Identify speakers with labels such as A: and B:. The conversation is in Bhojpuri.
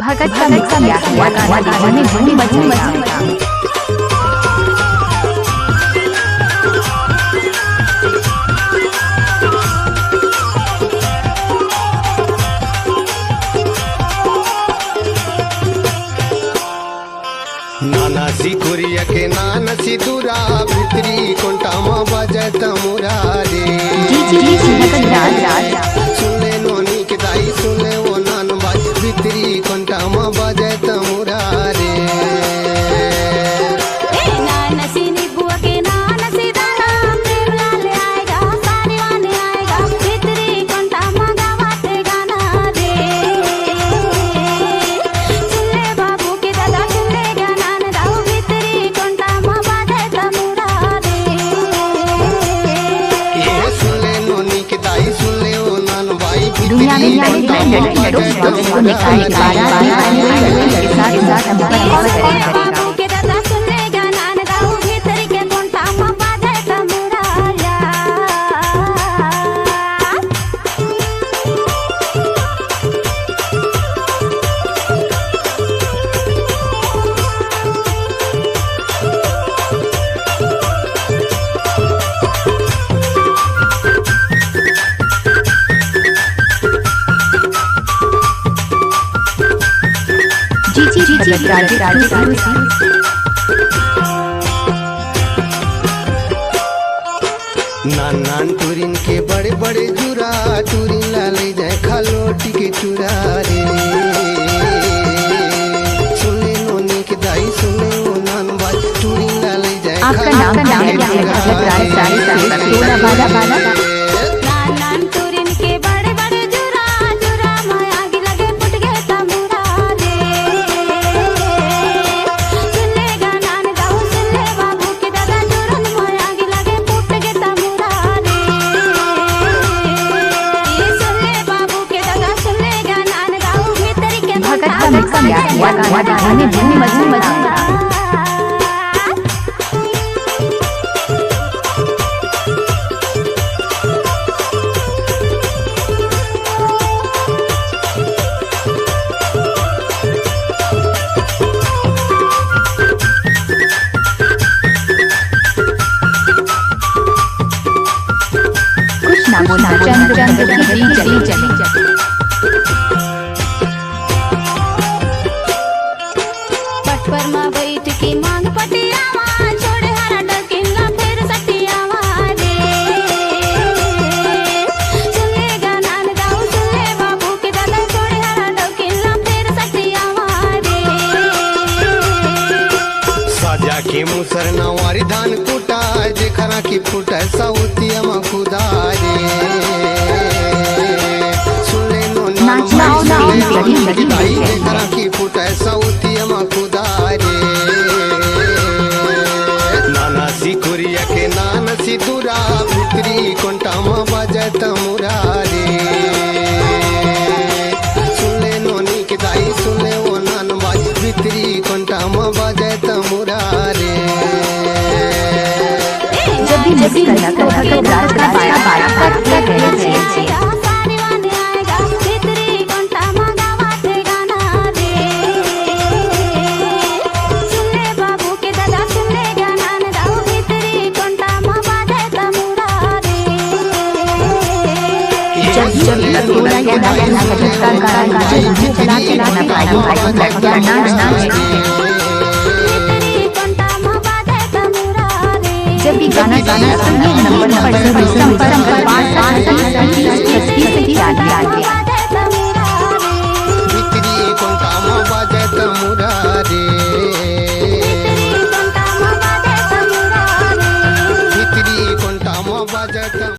A: भगत का किया हुआ गाना गाने धूम मचाएगा।
B: नानासी कुरिया के नानसी दूरा भितरी कोंटामा बजत मुरारे सुने नोनी के दाई सुने वो नान बाज भितरी कोंटामा बजत मुरारे
A: दुनिया में लड़कियों को निकालने के बाद के साथ करेगा।
B: नान टूरिन के बड़े बड़े जुरा टूरिन लाले जाए खालोटी के चुरा रे सुने नोनी के दाई सुने वो नान बाज टूरिन लाले जाए
A: आपका नाम गाने धूम मचाएगा। कुछ ना बोला चंद्र की चली
B: के मुसर नवारी धान कुटा जेखरा की फुटा साउतिया मा खुदारे सुने नोनी दाई जेखरा की फुटा साउतिया मा खुदारे नानासी कुरिया के नानसी दूरा भितरी कोंटामा बजत मुरारे सुने नोनी के दाई सुने वो नान बाज भितरी कोंटामा बजत मुरारे
A: जब भी रात का 12 जब भी गाना सुनिए नंबर संपर्क 5